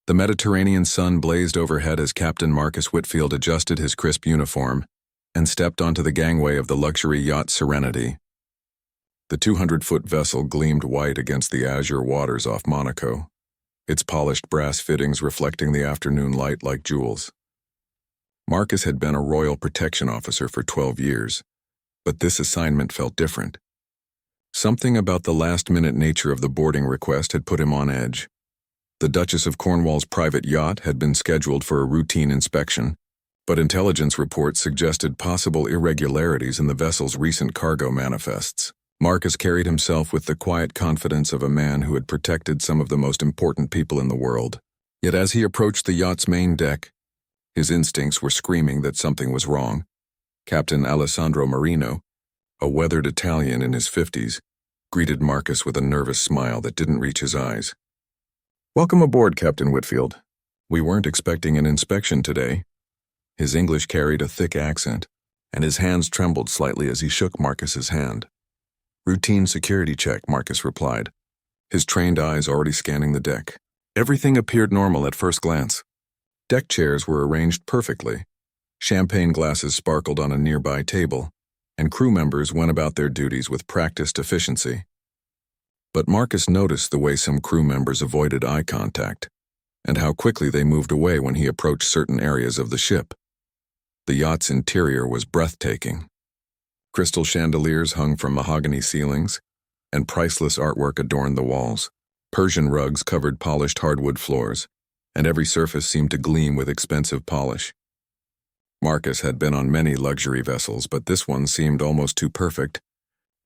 The Mediterranean sun blazed overhead as Captain Marcus Whitfield adjusted his crisp uniform and stepped onto the gangway of the luxury yacht Serenity. The 200-foot vessel gleamed white against the azure waters off Monaco, its polished brass fittings reflecting the afternoon light like jewels. Marcus had been a Royal Protection Officer for 12 years, but this assignment felt different. Something about the last-minute nature of the boarding request had put him on edge. The Duchess of Cornwall's private yacht had been scheduled for a routine inspection, but intelligence reports suggested possible irregularities in the vessel's recent cargo manifests. Marcus carried himself with the quiet confidence of a man who had protected some of the most important people in the world. Yet as he approached the yacht's main deck, his instincts were screaming that something was wrong. Captain Alessandro Marino, a weathered Italian in his 50s, greeted Marcus with a nervous smile that didn't reach his eyes. "Welcome aboard, Captain Whitfield. We weren't expecting an inspection today." His English carried a thick accent, and his hands trembled slightly as he shook Marcus's hand. "Routine security check," Marcus replied, his trained eyes already scanning the deck. Everything appeared normal at first glance. Deck chairs were arranged perfectly. Champagne glasses sparkled on a nearby table, and crew members went about their duties with practiced efficiency. But Marcus noticed the way some crew members avoided eye contact, and how quickly they moved away when he approached certain areas of the ship. The yacht's interior was breathtaking. Crystal chandeliers hung from mahogany ceilings, and priceless artwork adorned the walls. Persian rugs covered polished hardwood floors, and every surface seemed to gleam with expensive polish. Marcus had been on many luxury vessels, but this one seemed almost too perfect,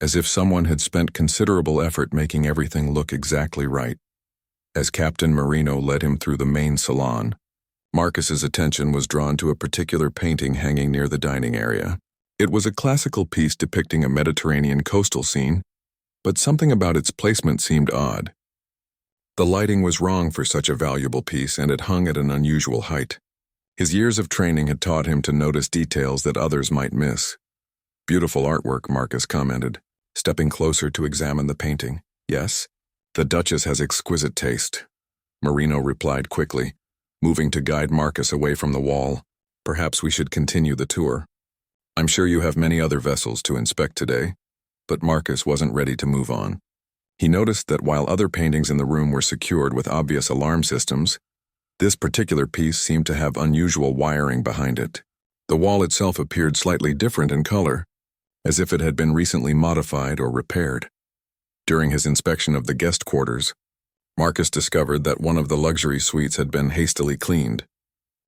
as if someone had spent considerable effort making everything look exactly right. As Captain Marino led him through the main salon, Marcus's attention was drawn to a particular painting hanging near the dining area. It was a classical piece depicting a Mediterranean coastal scene, but something about its placement seemed odd. The lighting was wrong for such a valuable piece, and it hung at an unusual height. His years of training had taught him to notice details that others might miss. "Beautiful artwork," Marcus commented, stepping closer to examine the painting. "Yes, the Duchess has exquisite taste," Marino replied quickly, moving to guide Marcus away from the wall. "Perhaps we should continue the tour. I'm sure you have many other vessels to inspect today." But Marcus wasn't ready to move on. He noticed that while other paintings in the room were secured with obvious alarm systems, this particular piece seemed to have unusual wiring behind it. The wall itself appeared slightly different in color, as if it had been recently modified or repaired. During his inspection of the guest quarters, Marcus discovered that one of the luxury suites had been hastily cleaned.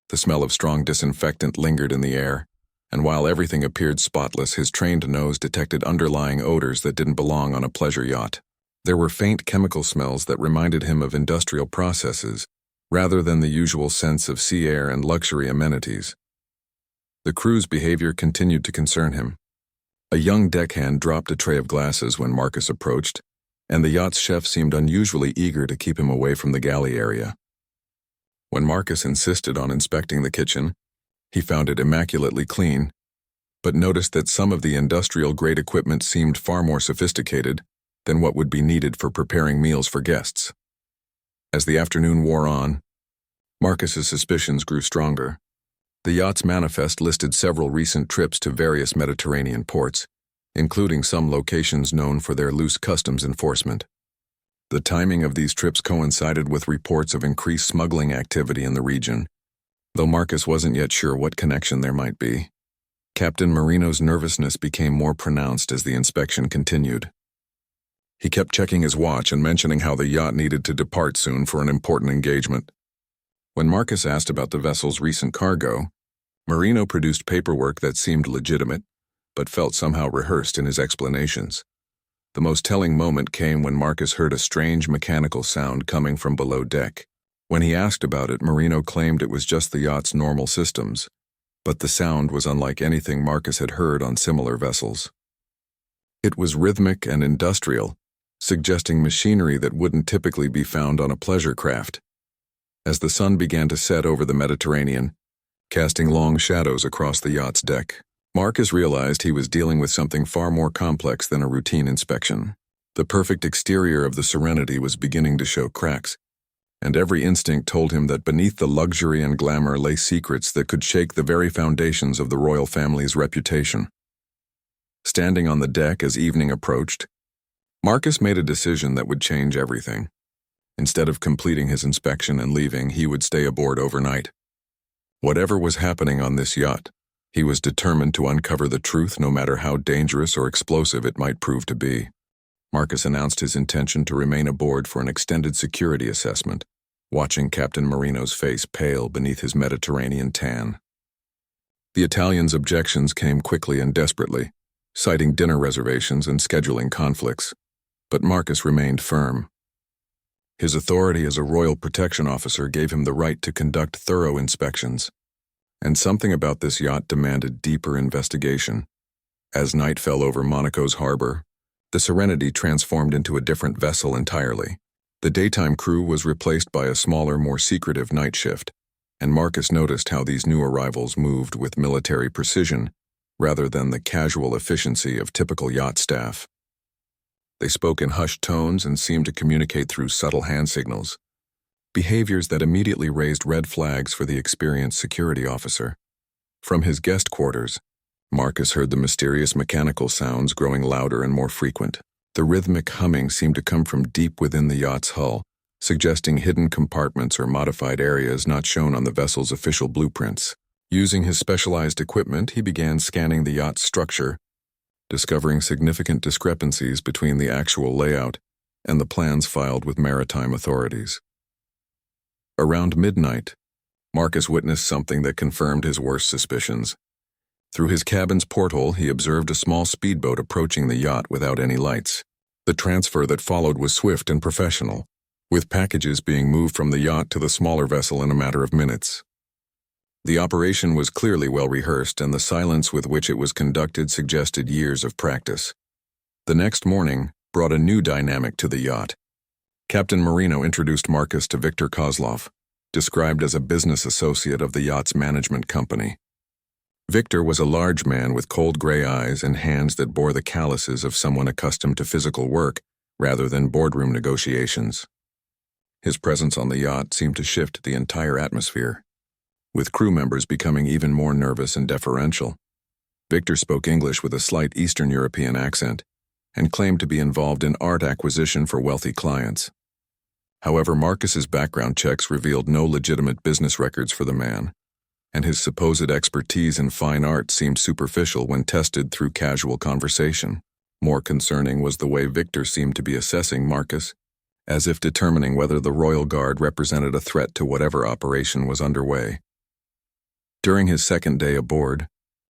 The smell of strong disinfectant lingered in the air, and while everything appeared spotless, his trained nose detected underlying odors that didn't belong on a pleasure yacht. There were faint chemical smells that reminded him of industrial processes, rather than the usual sense of sea air and luxury amenities. The crew's behavior continued to concern him. A young deckhand dropped a tray of glasses when Marcus approached, and the yacht's chef seemed unusually eager to keep him away from the galley area. When Marcus insisted on inspecting the kitchen, he found it immaculately clean, but noticed that some of the industrial-grade equipment seemed far more sophisticated than what would be needed for preparing meals for guests. As the afternoon wore on, Marcus's suspicions grew stronger. The yacht's manifest listed several recent trips to various Mediterranean ports, including some locations known for their loose customs enforcement. The timing of these trips coincided with reports of increased smuggling activity in the region, though Marcus wasn't yet sure what connection there might be. Captain Marino's nervousness became more pronounced as the inspection continued. He kept checking his watch and mentioning how the yacht needed to depart soon for an important engagement. When Marcus asked about the vessel's recent cargo, Marino produced paperwork that seemed legitimate, but felt somehow rehearsed in his explanations. The most telling moment came when Marcus heard a strange mechanical sound coming from below deck. When he asked about it, Marino claimed it was just the yacht's normal systems, but the sound was unlike anything Marcus had heard on similar vessels. It was rhythmic and industrial, suggesting machinery that wouldn't typically be found on a pleasure craft. As the sun began to set over the Mediterranean, casting long shadows across the yacht's deck, Marcus realized he was dealing with something far more complex than a routine inspection. The perfect exterior of the Serenity was beginning to show cracks, and every instinct told him that beneath the luxury and glamour lay secrets that could shake the very foundations of the royal family's reputation. Standing on the deck as evening approached, Marcus made a decision that would change everything. Instead of completing his inspection and leaving, he would stay aboard overnight. Whatever was happening on this yacht, he was determined to uncover the truth no matter how dangerous or explosive it might prove to be. Marcus announced his intention to remain aboard for an extended security assessment, watching Captain Marino's face pale beneath his Mediterranean tan. The Italian's objections came quickly and desperately, citing dinner reservations and scheduling conflicts, but Marcus remained firm. His authority as a royal protection officer gave him the right to conduct thorough inspections, and something about this yacht demanded deeper investigation. As night fell over Monaco's harbor, the Serenity transformed into a different vessel entirely. The daytime crew was replaced by a smaller, more secretive night shift, and Marcus noticed how these new arrivals moved with military precision rather than the casual efficiency of typical yacht staff. They spoke in hushed tones and seemed to communicate through subtle hand signals, behaviors that immediately raised red flags for the experienced security officer. From his guest quarters, Marcus heard the mysterious mechanical sounds growing louder and more frequent. The rhythmic humming seemed to come from deep within the yacht's hull, suggesting hidden compartments or modified areas not shown on the vessel's official blueprints. Using his specialized equipment, he began scanning the yacht's structure, discovering significant discrepancies between the actual layout and the plans filed with maritime authorities. Around midnight, Marcus witnessed something that confirmed his worst suspicions. Through his cabin's porthole, he observed a small speedboat approaching the yacht without any lights. The transfer that followed was swift and professional, with packages being moved from the yacht to the smaller vessel in a matter of minutes. The operation was clearly well rehearsed, and the silence with which it was conducted suggested years of practice. The next morning brought a new dynamic to the yacht. Captain Marino introduced Marcus to Victor Kozlov, described as a business associate of the yacht's management company. Victor was a large man with cold gray eyes and hands that bore the calluses of someone accustomed to physical work rather than boardroom negotiations. His presence on the yacht seemed to shift the entire atmosphere, with crew members becoming even more nervous and deferential. Victor spoke English with a slight Eastern European accent and claimed to be involved in art acquisition for wealthy clients. However, Marcus's background checks revealed no legitimate business records for the man, and his supposed expertise in fine art seemed superficial when tested through casual conversation. More concerning was the way Victor seemed to be assessing Marcus, as if determining whether the Royal Guard represented a threat to whatever operation was underway. During his second day aboard,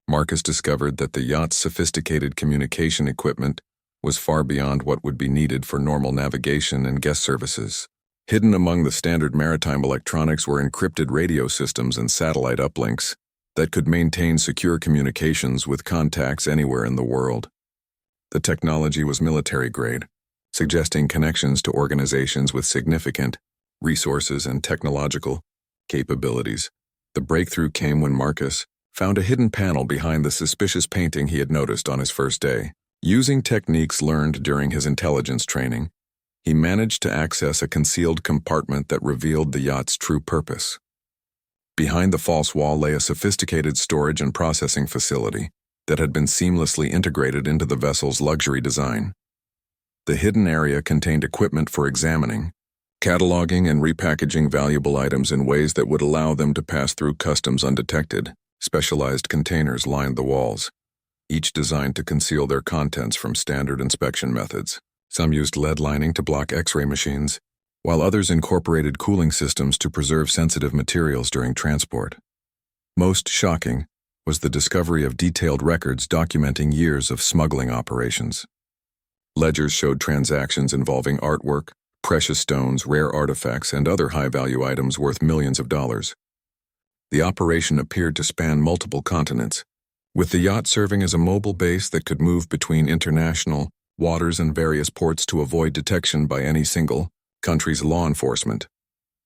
Marcus discovered that the yacht's sophisticated communication equipment was far beyond what would be needed for normal navigation and guest services. Hidden among the standard maritime electronics were encrypted radio systems and satellite uplinks that could maintain secure communications with contacts anywhere in the world. The technology was military-grade, suggesting connections to organizations with significant resources and technological capabilities. The breakthrough came when Marcus found a hidden panel behind the suspicious painting he had noticed on his first day. Using techniques learned during his intelligence training, he managed to access a concealed compartment that revealed the yacht's true purpose. Behind the false wall lay a sophisticated storage and processing facility that had been seamlessly integrated into the vessel's luxury design. The hidden area contained equipment for examining, cataloging, and repackaging valuable items in ways that would allow them to pass through customs undetected. Specialized containers lined the walls, each designed to conceal their contents from standard inspection methods. Some used lead lining to block X-ray machines, while others incorporated cooling systems to preserve sensitive materials during transport. Most shocking was the discovery of detailed records documenting years of smuggling operations. Ledgers showed transactions involving artwork, precious stones, rare artifacts, and other high-value items worth millions of dollars. The operation appeared to span multiple continents, with the yacht serving as a mobile base that could move between international waters and various ports to avoid detection by any single country's law enforcement.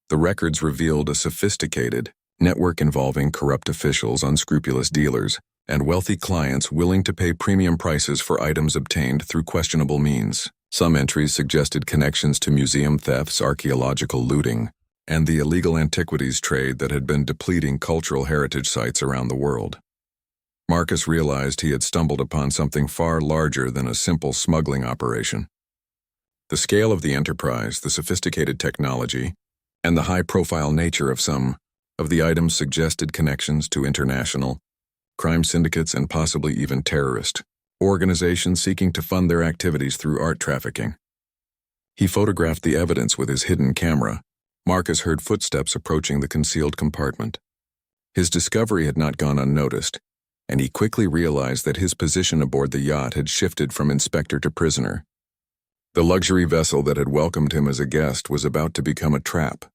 The records revealed a sophisticated network involving corrupt officials, unscrupulous dealers, and wealthy clients willing to pay premium prices for items obtained through questionable means. Some entries suggested connections to museum thefts, archaeological looting, and the illegal antiquities trade that had been depleting cultural heritage sites around the world. Marcus realized he had stumbled upon something far larger than a simple smuggling operation. The scale of the enterprise, the sophisticated technology, and the high-profile nature of some of the items suggested connections to international crime syndicates and possibly even terrorist organizations seeking to fund their activities through art trafficking. He photographed the evidence with his hidden camera. Marcus heard footsteps approaching the concealed compartment. His discovery had not gone unnoticed, and he quickly realized that his position aboard the yacht had shifted from inspector to prisoner. The luxury vessel that had welcomed him as a guest was about to become a trap,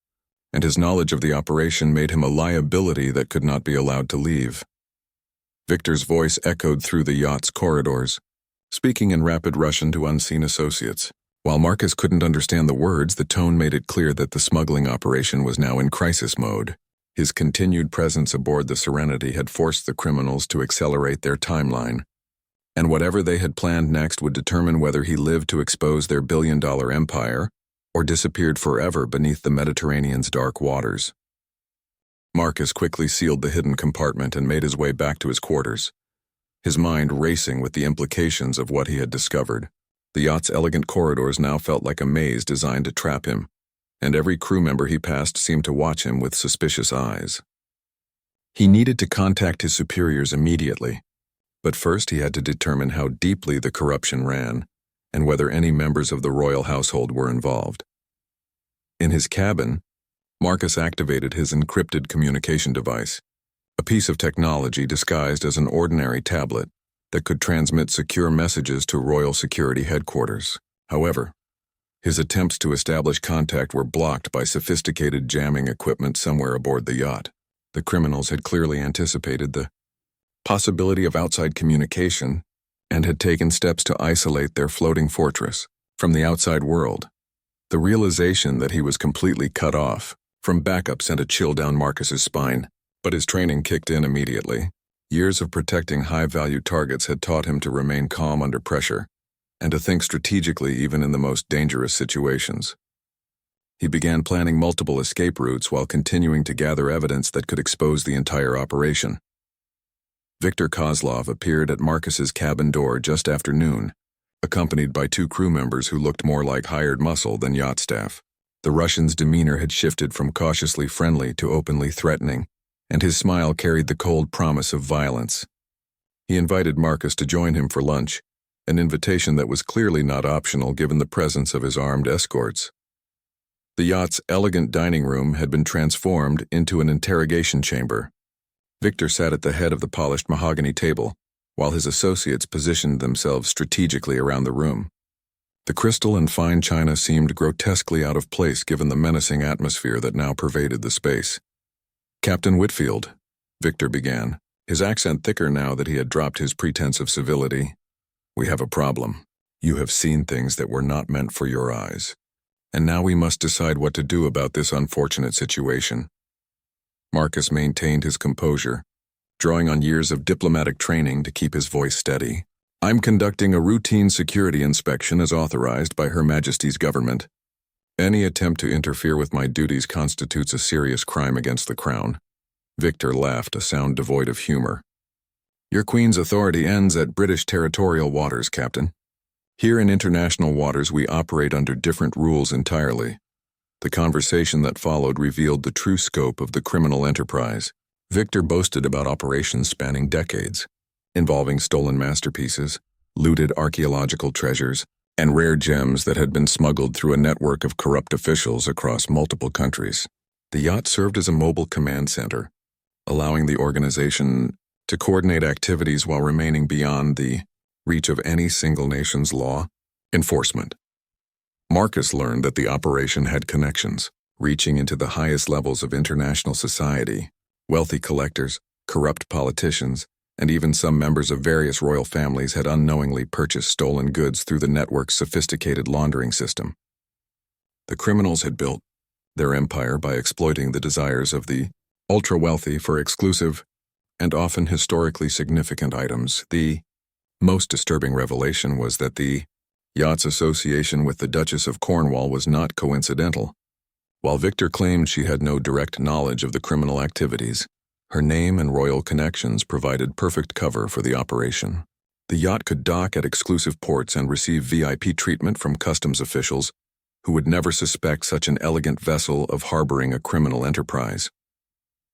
and his knowledge of the operation made him a liability that could not be allowed to leave. Victor's voice echoed through the yacht's corridors, speaking in rapid Russian to unseen associates. While Marcus couldn't understand the words, the tone made it clear that the smuggling operation was now in crisis mode. His continued presence aboard the Serenity had forced the criminals to accelerate their timeline, and whatever they had planned next would determine whether he lived to expose their billion-dollar empire or disappeared forever beneath the Mediterranean's dark waters. Marcus quickly sealed the hidden compartment and made his way back to his quarters, his mind racing with the implications of what he had discovered. The yacht's elegant corridors now felt like a maze designed to trap him, and every crew member he passed seemed to watch him with suspicious eyes. He needed to contact his superiors immediately, but first he had to determine how deeply the corruption ran and whether any members of the royal household were involved. In his cabin, Marcus activated his encrypted communication device, a piece of technology disguised as an ordinary tablet that could transmit secure messages to Royal Security Headquarters. However, his attempts to establish contact were blocked by sophisticated jamming equipment somewhere aboard the yacht. The criminals had clearly anticipated the possibility of outside communication and had taken steps to isolate their floating fortress from the outside world. The realization that he was completely cut off from backup sent a chill down Marcus's spine, but his training kicked in immediately. Years of protecting high-value targets had taught him to remain calm under pressure and to think strategically even in the most dangerous situations. He began planning multiple escape routes while continuing to gather evidence that could expose the entire operation. Viktor Kozlov appeared at Marcus's cabin door just after noon, accompanied by two crew members who looked more like hired muscle than yacht staff. The Russian's demeanor had shifted from cautiously friendly to openly threatening, and his smile carried the cold promise of violence. He invited Marcus to join him for lunch, an invitation that was clearly not optional given the presence of his armed escorts. The yacht's elegant dining room had been transformed into an interrogation chamber. Victor sat at the head of the polished mahogany table, while his associates positioned themselves strategically around the room. The crystal and fine china seemed grotesquely out of place given the menacing atmosphere that now pervaded the space. "Captain Whitfield," Victor began, his accent thicker now that he had dropped his pretense of civility. "We have a problem. You have seen things that were not meant for your eyes. And now we must decide what to do about this unfortunate situation." Marcus maintained his composure, drawing on years of diplomatic training to keep his voice steady. "I'm conducting a routine security inspection as authorized by Her Majesty's government. Any attempt to interfere with my duties constitutes a serious crime against the Crown." Victor laughed, a sound devoid of humor. "Your Queen's authority ends at British territorial waters, Captain. Here in international waters we operate under different rules entirely." The conversation that followed revealed the true scope of the criminal enterprise. Victor boasted about operations spanning decades, involving stolen masterpieces, looted archaeological treasures, and rare gems that had been smuggled through a network of corrupt officials across multiple countries. The yacht served as a mobile command center, allowing the organization to coordinate activities while remaining beyond the reach of any single nation's law enforcement. Marcus learned that the operation had connections, reaching into the highest levels of international society. Wealthy collectors, corrupt politicians, and even some members of various royal families had unknowingly purchased stolen goods through the network's sophisticated laundering system. The criminals had built their empire by exploiting the desires of the ultra-wealthy for exclusive and often historically significant items. The most disturbing revelation was that the yacht's association with the Duchess of Cornwall was not coincidental. While Victor claimed she had no direct knowledge of the criminal activities, her name and royal connections provided perfect cover for the operation. The yacht could dock at exclusive ports and receive VIP treatment from customs officials who would never suspect such an elegant vessel of harboring a criminal enterprise.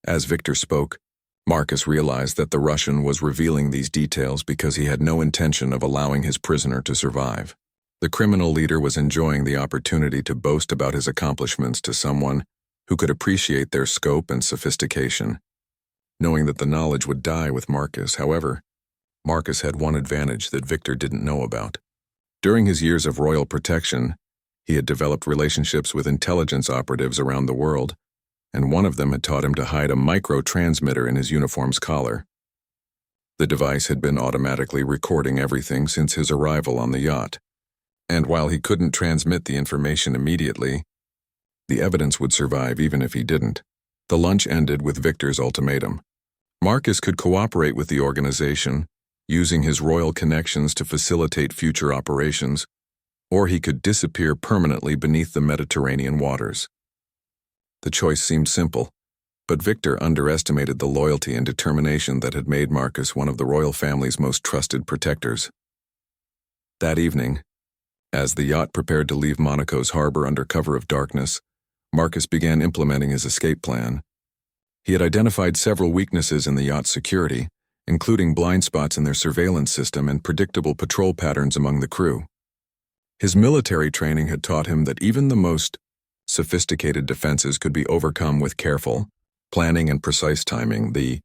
As Victor spoke, Marcus realized that the Russian was revealing these details because he had no intention of allowing his prisoner to survive. The criminal leader was enjoying the opportunity to boast about his accomplishments to someone who could appreciate their scope and sophistication. Knowing that the knowledge would die with Marcus, however, Marcus had one advantage that Victor didn't know about. During his years of royal protection, he had developed relationships with intelligence operatives around the world, and one of them had taught him to hide a micro-transmitter in his uniform's collar. The device had been automatically recording everything since his arrival on the yacht, and while he couldn't transmit the information immediately, the evidence would survive even if he didn't. The lunch ended with Victor's ultimatum. Marcus could cooperate with the organization, using his royal connections to facilitate future operations, or he could disappear permanently beneath the Mediterranean waters. The choice seemed simple, but Victor underestimated the loyalty and determination that had made Marcus one of the royal family's most trusted protectors. That evening, as the yacht prepared to leave Monaco's harbor under cover of darkness, Marcus began implementing his escape plan. He had identified several weaknesses in the yacht's security, including blind spots in their surveillance system and predictable patrol patterns among the crew. His military training had taught him that even the most sophisticated defenses could be overcome with careful planning and precise timing. The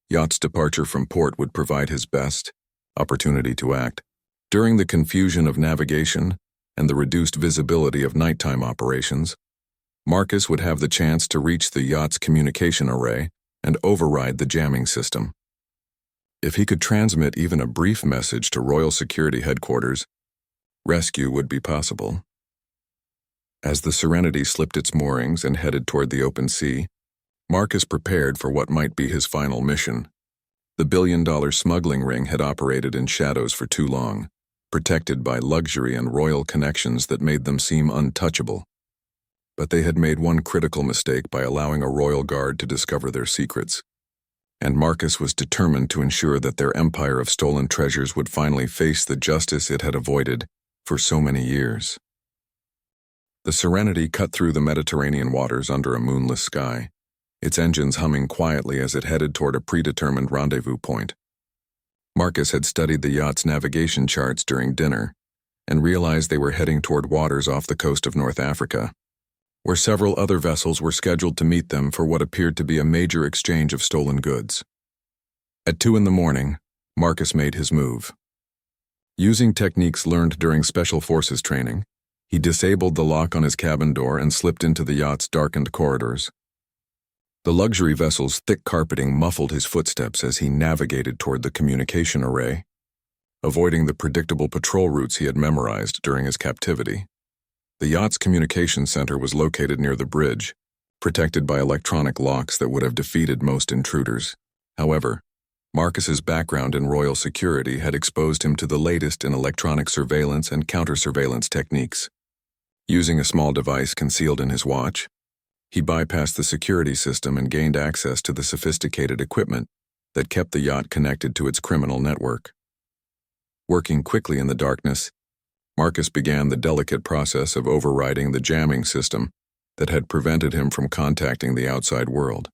yacht's departure from port would provide his best opportunity to act. During the confusion of navigation and the reduced visibility of nighttime operations, Marcus would have the chance to reach the yacht's communication array and override the jamming system. If he could transmit even a brief message to Royal Security Headquarters, rescue would be possible. As the Serenity slipped its moorings and headed toward the open sea, Marcus prepared for what might be his final mission. The billion-dollar smuggling ring had operated in shadows for too long, protected by luxury and royal connections that made them seem untouchable. But they had made one critical mistake by allowing a royal guard to discover their secrets, and Marcus was determined to ensure that their empire of stolen treasures would finally face the justice it had avoided for so many years. The Serenity cut through the Mediterranean waters under a moonless sky, its engines humming quietly as it headed toward a predetermined rendezvous point. Marcus had studied the yacht's navigation charts during dinner and realized they were heading toward waters off the coast of North Africa, where several other vessels were scheduled to meet them for what appeared to be a major exchange of stolen goods. At 2 a.m, Marcus made his move. Using techniques learned during Special Forces training, he disabled the lock on his cabin door and slipped into the yacht's darkened corridors. The luxury vessel's thick carpeting muffled his footsteps as he navigated toward the communication array, avoiding the predictable patrol routes he had memorized during his captivity. The yacht's communication center was located near the bridge, protected by electronic locks that would have defeated most intruders. However, Marcus's background in royal security had exposed him to the latest in electronic surveillance and counter-surveillance techniques. Using a small device concealed in his watch, he bypassed the security system and gained access to the sophisticated equipment that kept the yacht connected to its criminal network. Working quickly in the darkness, Marcus began the delicate process of overriding the jamming system that had prevented him from contacting the outside world.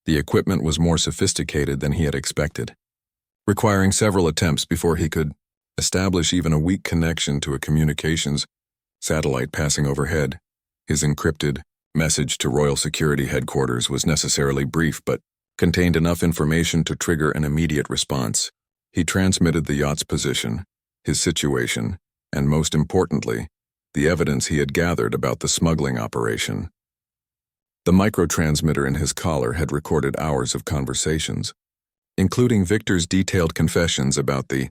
The equipment was more sophisticated than he had expected, requiring several attempts before he could establish even a weak connection to a communications satellite passing overhead. His encrypted message to Royal Security Headquarters was necessarily brief but contained enough information to trigger an immediate response. He transmitted the yacht's position, his situation, and most importantly, the evidence he had gathered about the smuggling operation. The microtransmitter in his collar had recorded hours of conversations, including Victor's detailed confessions about the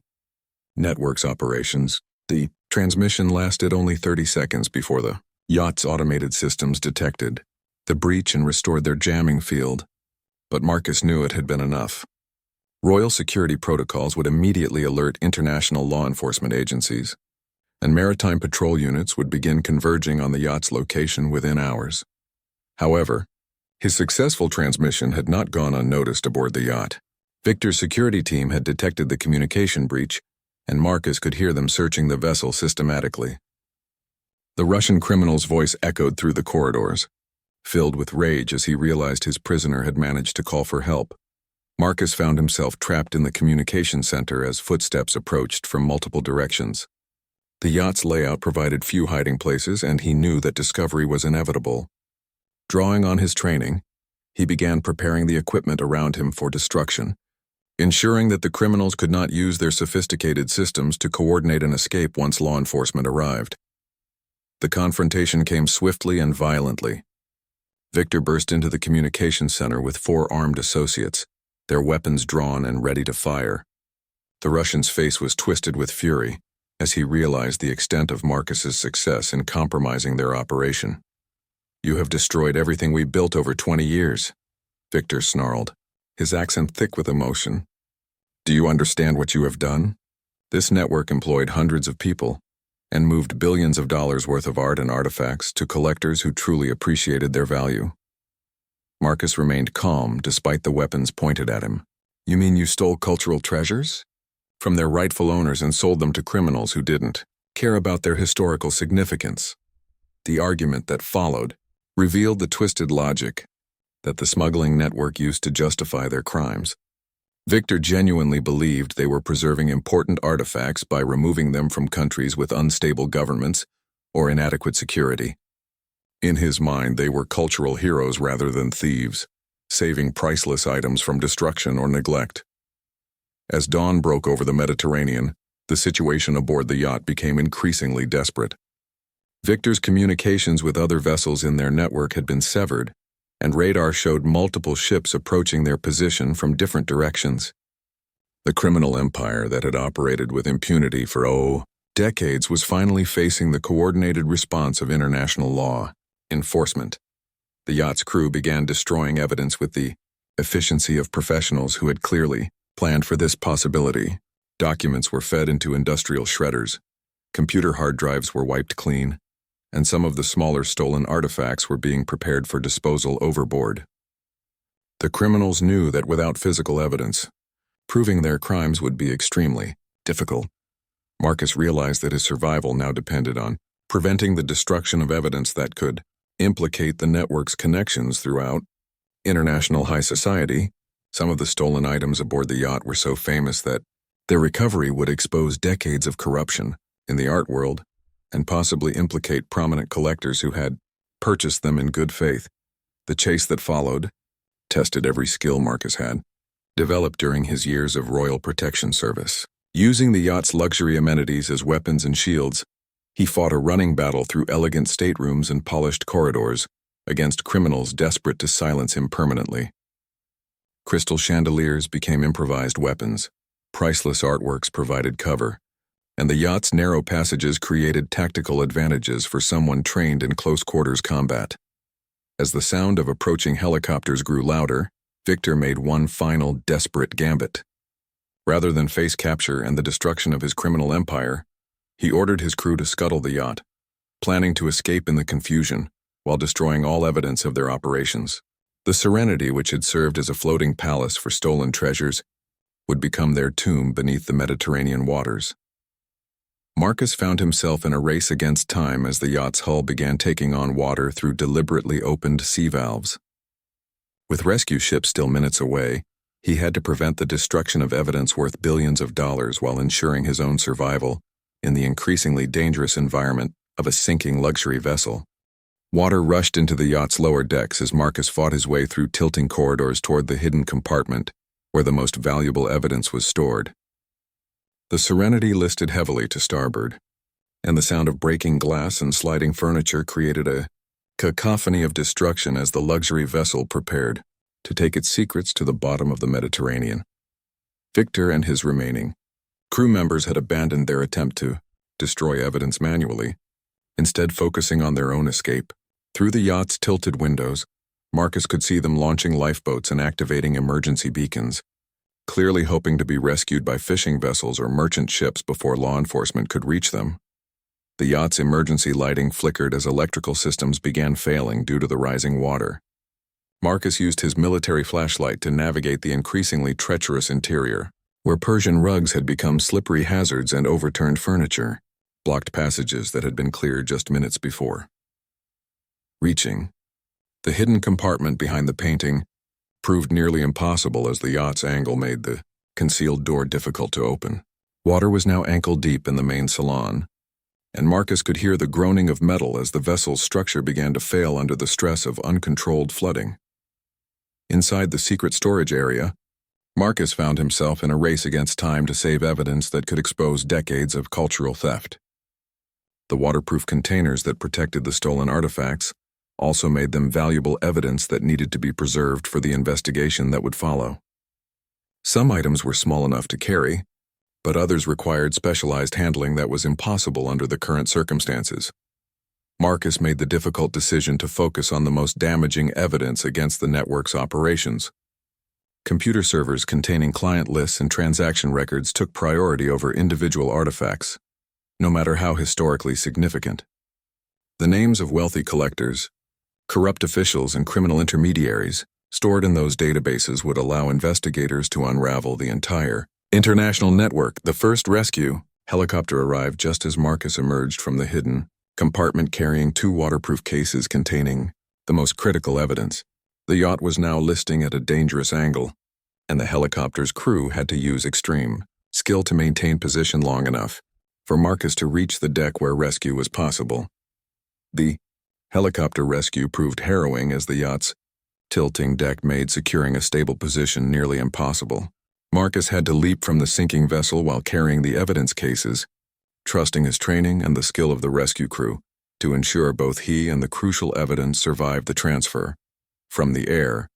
network's operations. The transmission lasted only 30 seconds before the yacht's automated systems detected the breach and restored their jamming field, but Marcus knew it had been enough. Royal security protocols would immediately alert international law enforcement agencies, and maritime patrol units would begin converging on the yacht's location within hours. However, his successful transmission had not gone unnoticed aboard the yacht. Victor's security team had detected the communication breach, and Marcus could hear them searching the vessel systematically. The Russian criminal's voice echoed through the corridors, filled with rage as he realized his prisoner had managed to call for help. Marcus found himself trapped in the communication center as footsteps approached from multiple directions. The yacht's layout provided few hiding places, and he knew that discovery was inevitable. Drawing on his training, he began preparing the equipment around him for destruction, ensuring that the criminals could not use their sophisticated systems to coordinate an escape once law enforcement arrived. The confrontation came swiftly and violently. Victor burst into the communication center with 4 armed associates, their weapons drawn and ready to fire. The Russian's face was twisted with fury as he realized the extent of Marcus's success in compromising their operation. "You have destroyed everything we built over 20 years, Victor snarled, his accent thick with emotion. "Do you understand what you have done? This network employed hundreds of people and moved billions of dollars worth of art and artifacts to collectors who truly appreciated their value." Marcus remained calm despite the weapons pointed at him. "You mean you stole cultural treasures from their rightful owners and sold them to criminals who didn't care about their historical significance?" The argument that followed revealed the twisted logic that the smuggling network used to justify their crimes. Victor genuinely believed they were preserving important artifacts by removing them from countries with unstable governments or inadequate security. In his mind, they were cultural heroes rather than thieves, saving priceless items from destruction or neglect. As dawn broke over the Mediterranean, the situation aboard the yacht became increasingly desperate. Victor's communications with other vessels in their network had been severed, and radar showed multiple ships approaching their position from different directions. The criminal empire that had operated with impunity for decades was finally facing the coordinated response of international law enforcement. The yacht's crew began destroying evidence with the efficiency of professionals who had clearly planned for this possibility. Documents were fed into industrial shredders, computer hard drives were wiped clean, and some of the smaller stolen artifacts were being prepared for disposal overboard. The criminals knew that without physical evidence, proving their crimes would be extremely difficult. Marcus realized that his survival now depended on preventing the destruction of evidence that could implicate the network's connections throughout international high society. Some of the stolen items aboard the yacht were so famous that their recovery would expose decades of corruption in the art world and possibly implicate prominent collectors who had purchased them in good faith. The chase that followed tested every skill Marcus had developed during his years of Royal Protection Service. Using the yacht's luxury amenities as weapons and shields, he fought a running battle through elegant staterooms and polished corridors against criminals desperate to silence him permanently. Crystal chandeliers became improvised weapons, priceless artworks provided cover, and the yacht's narrow passages created tactical advantages for someone trained in close-quarters combat. As the sound of approaching helicopters grew louder, Victor made one final desperate gambit. Rather than face capture and the destruction of his criminal empire, he ordered his crew to scuttle the yacht, planning to escape in the confusion while destroying all evidence of their operations. The Serenity, which had served as a floating palace for stolen treasures, would become their tomb beneath the Mediterranean waters. Marcus found himself in a race against time as the yacht's hull began taking on water through deliberately opened sea valves. With rescue ships still minutes away, he had to prevent the destruction of evidence worth billions of dollars while ensuring his own survival in the increasingly dangerous environment of a sinking luxury vessel. Water rushed into the yacht's lower decks as Marcus fought his way through tilting corridors toward the hidden compartment where the most valuable evidence was stored. The Serenity listed heavily to starboard, and the sound of breaking glass and sliding furniture created a cacophony of destruction as the luxury vessel prepared to take its secrets to the bottom of the Mediterranean. Victor and his remaining crew members had abandoned their attempt to destroy evidence manually, instead focusing on their own escape. Through the yacht's tilted windows, Marcus could see them launching lifeboats and activating emergency beacons, clearly hoping to be rescued by fishing vessels or merchant ships before law enforcement could reach them. The yacht's emergency lighting flickered as electrical systems began failing due to the rising water. Marcus used his military flashlight to navigate the increasingly treacherous interior, where Persian rugs had become slippery hazards and overturned furniture blocked passages that had been cleared just minutes before. Reaching the hidden compartment behind the painting proved nearly impossible as the yacht's angle made the concealed door difficult to open. Water was now ankle-deep in the main salon, and Marcus could hear the groaning of metal as the vessel's structure began to fail under the stress of uncontrolled flooding. Inside the secret storage area, Marcus found himself in a race against time to save evidence that could expose decades of cultural theft. The waterproof containers that protected the stolen artifacts also made them valuable evidence that needed to be preserved for the investigation that would follow. Some items were small enough to carry, but others required specialized handling that was impossible under the current circumstances. Marcus made the difficult decision to focus on the most damaging evidence against the network's operations. Computer servers containing client lists and transaction records took priority over individual artifacts, no matter how historically significant. The names of wealthy collectors, corrupt officials, and criminal intermediaries stored in those databases would allow investigators to unravel the entire international network. The first rescue helicopter arrived just as Marcus emerged from the hidden compartment carrying 2 waterproof cases containing the most critical evidence. The yacht was now listing at a dangerous angle, and the helicopter's crew had to use extreme skill to maintain position long enough for Marcus to reach the deck where rescue was possible. The helicopter rescue proved harrowing as the yacht's tilting deck made securing a stable position nearly impossible. Marcus had to leap from the sinking vessel while carrying the evidence cases, trusting his training and the skill of the rescue crew to ensure both he and the crucial evidence survived the transfer. From the air,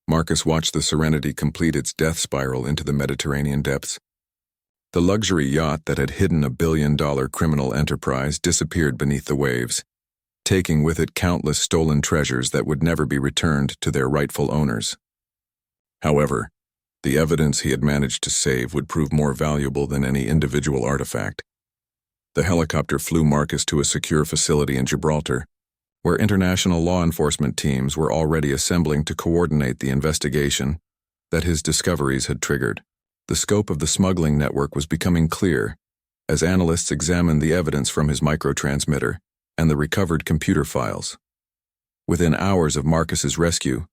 Marcus watched the Serenity complete its death spiral into the Mediterranean depths. The luxury yacht that had hidden a billion-dollar criminal enterprise disappeared beneath the waves, taking with it countless stolen treasures that would never be returned to their rightful owners. However, the evidence he had managed to save would prove more valuable than any individual artifact. The helicopter flew Marcus to a secure facility in Gibraltar, where international law enforcement teams were already assembling to coordinate the investigation that his discoveries had triggered. The scope of the smuggling network was becoming clear as analysts examined the evidence from his microtransmitter and the recovered computer files. Within hours of Marcus's rescue,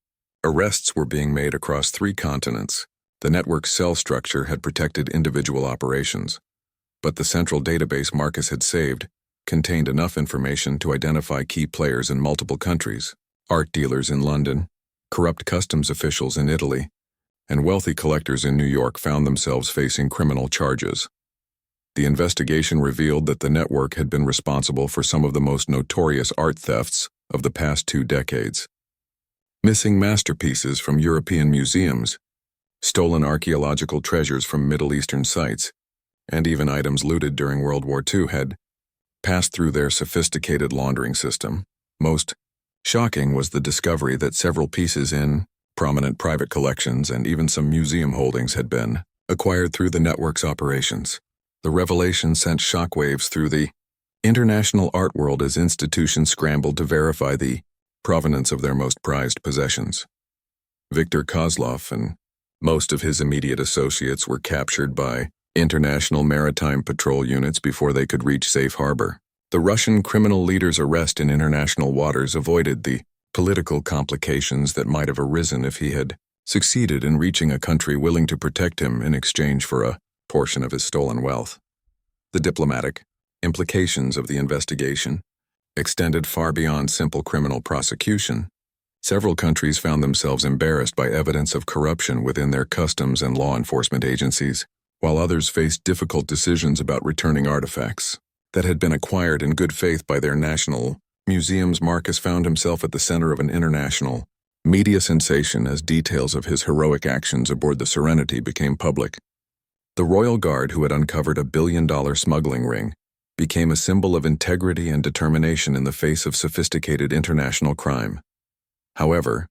arrests were being made across 3 continents. The network's cell structure had protected individual operations, but the central database Marcus had saved contained enough information to identify key players in multiple countries: art dealers in London, corrupt customs officials in Italy, and wealthy collectors in New York found themselves facing criminal charges. The investigation revealed that the network had been responsible for some of the most notorious art thefts of the past 2 decades. Missing masterpieces from European museums, stolen archaeological treasures from Middle Eastern sites, and even items looted during World War II had passed through their sophisticated laundering system. Most shocking was the discovery that several pieces in prominent private collections and even some museum holdings had been acquired through the network's operations. The revelation sent shockwaves through the international art world as institutions scrambled to verify the provenance of their most prized possessions. Viktor Kozlov and most of his immediate associates were captured by international maritime patrol units before they could reach safe harbor. The Russian criminal leader's arrest in international waters avoided the political complications that might have arisen if he had succeeded in reaching a country willing to protect him in exchange for a portion of his stolen wealth. The diplomatic implications of the investigation extended far beyond simple criminal prosecution. Several countries found themselves embarrassed by evidence of corruption within their customs and law enforcement agencies, while others faced difficult decisions about returning artifacts that had been acquired in good faith by their national museums. Marcus found himself at the center of an international media sensation as details of his heroic actions aboard the Serenity became public. The Royal Guard, who had uncovered a billion-dollar smuggling ring, became a symbol of integrity and determination in the face of sophisticated international crime. However,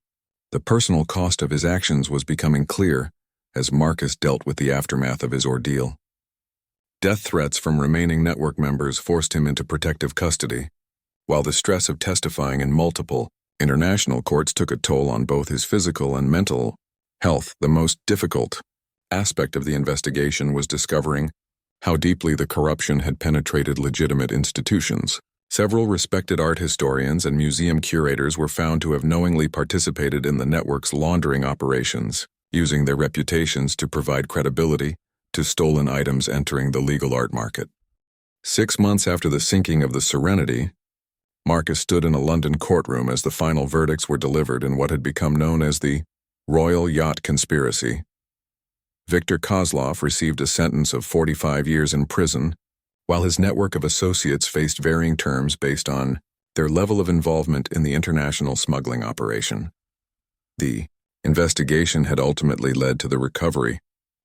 the personal cost of his actions was becoming clear as Marcus dealt with the aftermath of his ordeal. Death threats from remaining network members forced him into protective custody, while the stress of testifying in multiple international courts took a toll on both his physical and mental health. The most difficult aspect of the investigation was discovering how deeply the corruption had penetrated legitimate institutions. Several respected art historians and museum curators were found to have knowingly participated in the network's laundering operations, using their reputations to provide credibility to stolen items entering the legal art market. 6 months after the sinking of the Serenity, Marcus stood in a London courtroom as the final verdicts were delivered in what had become known as the Royal Yacht Conspiracy. Viktor Kozlov received a sentence of 45 years in prison, while his network of associates faced varying terms based on their level of involvement in the international smuggling operation. The investigation had ultimately led to the recovery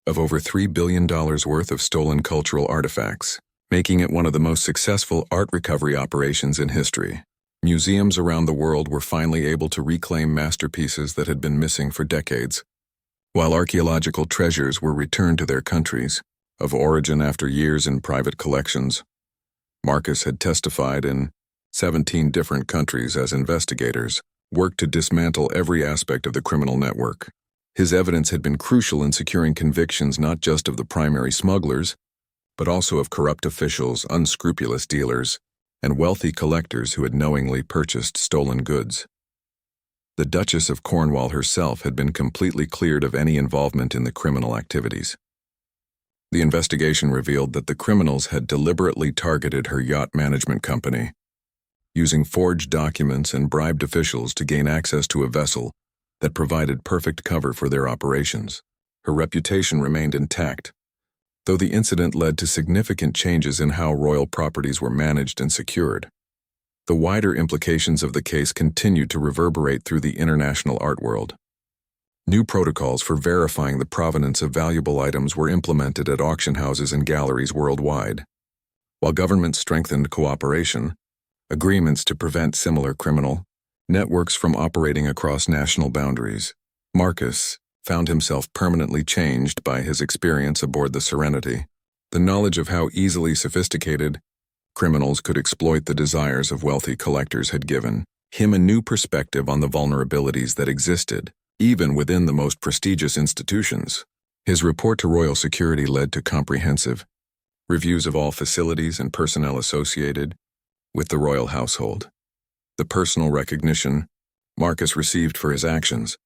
of over $3 billion worth of stolen cultural artifacts, making it one of the most successful art recovery operations in history. Museums around the world were finally able to reclaim masterpieces that had been missing for decades, while archaeological treasures were returned to their countries of origin after years in private collections. Marcus had testified in 17 different countries as investigators worked to dismantle every aspect of the criminal network. His evidence had been crucial in securing convictions not just of the primary smugglers, but also of corrupt officials, unscrupulous dealers, and wealthy collectors who had knowingly purchased stolen goods. The Duchess of Cornwall herself had been completely cleared of any involvement in the criminal activities. The investigation revealed that the criminals had deliberately targeted her yacht management company, using forged documents and bribed officials to gain access to a vessel that provided perfect cover for their operations. Her reputation remained intact, though the incident led to significant changes in how royal properties were managed and secured. The wider implications of the case continued to reverberate through the international art world. New protocols for verifying the provenance of valuable items were implemented at auction houses and galleries worldwide, while governments strengthened cooperation, agreements to prevent similar criminal networks from operating across national boundaries. Marcus found himself permanently changed by his experience aboard the Serenity. The knowledge of how easily sophisticated criminals could exploit the desires of wealthy collectors had given him a new perspective on the vulnerabilities that existed, even within the most prestigious institutions. His report to Royal Security led to comprehensive reviews of all facilities and personnel associated with the royal household. The personal recognition Marcus received for his actions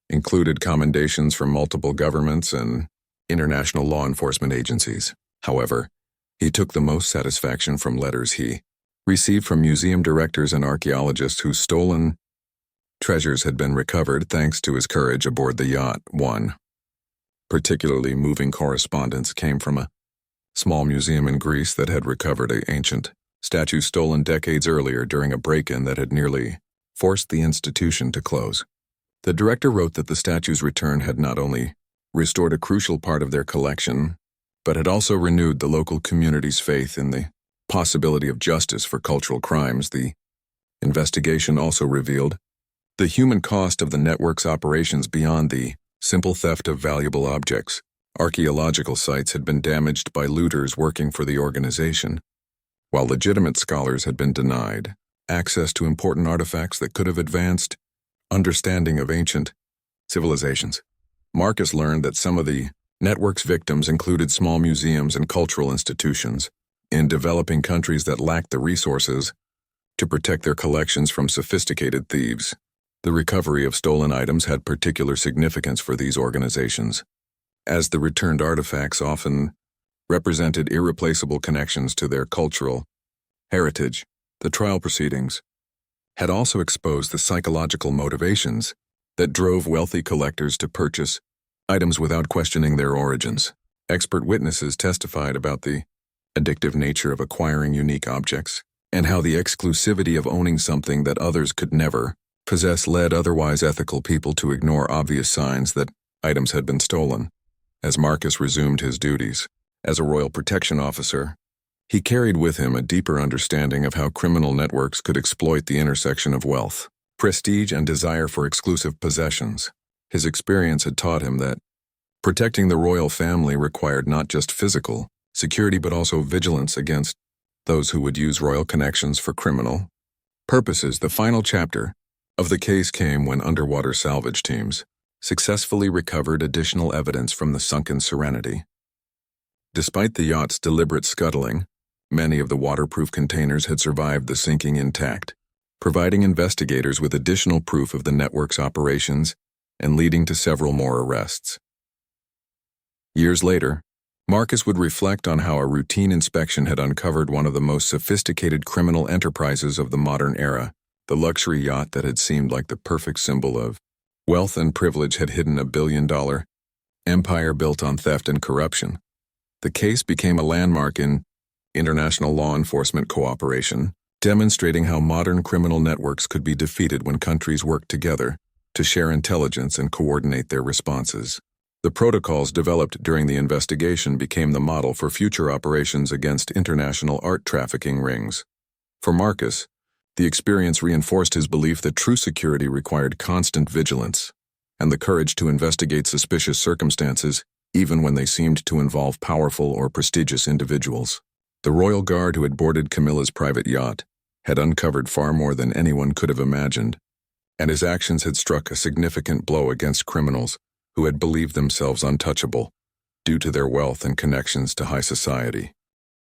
included commendations from multiple governments and international law enforcement agencies. However, he took the most satisfaction from letters he received from museum directors and archaeologists whose stolen treasures had been recovered thanks to his courage aboard the yacht. One particularly moving correspondence came from a small museum in Greece that had recovered an ancient statue stolen decades earlier during a break-in that had nearly forced the institution to close. The director wrote that the statue's return had not only restored a crucial part of their collection, but had also renewed the local community's faith in the possibility of justice for cultural crimes. The investigation also revealed the human cost of the network's operations beyond the simple theft of valuable objects. Archaeological sites had been damaged by looters working for the organization, while legitimate scholars had been denied access to important artifacts that could have advanced understanding of ancient civilizations. Marcus learned that some of the network's victims included small museums and cultural institutions in developing countries that lacked the resources to protect their collections from sophisticated thieves. The recovery of stolen items had particular significance for these organizations, as the returned artifacts often represented irreplaceable connections to their cultural heritage. The trial proceedings had also exposed the psychological motivations that drove wealthy collectors to purchase items without questioning their origins. Expert witnesses testified about the addictive nature of acquiring unique objects, and how the exclusivity of owning something that others could never possess led otherwise ethical people to ignore obvious signs that items had been stolen. As Marcus resumed his duties as a royal protection officer, he carried with him a deeper understanding of how criminal networks could exploit the intersection of wealth, prestige, and desire for exclusive possessions. His experience had taught him that protecting the royal family required not just physical security but also vigilance against those who would use royal connections for criminal purposes. The final chapter of the case came when underwater salvage teams successfully recovered additional evidence from the sunken Serenity. Despite the yacht's deliberate scuttling, many of the waterproof containers had survived the sinking intact, providing investigators with additional proof of the network's operations and leading to several more arrests. Years later, Marcus would reflect on how a routine inspection had uncovered one of the most sophisticated criminal enterprises of the modern era. The luxury yacht that had seemed like the perfect symbol of wealth and privilege had hidden a billion-dollar empire built on theft and corruption. The case became a landmark in international law enforcement cooperation, demonstrating how modern criminal networks could be defeated when countries worked together to share intelligence and coordinate their responses. The protocols developed during the investigation became the model for future operations against international art trafficking rings. For Marcus, the experience reinforced his belief that true security required constant vigilance and the courage to investigate suspicious circumstances, even when they seemed to involve powerful or prestigious individuals. The royal guard who had boarded Camilla's private yacht had uncovered far more than anyone could have imagined, and his actions had struck a significant blow against criminals who had believed themselves untouchable due to their wealth and connections to high society.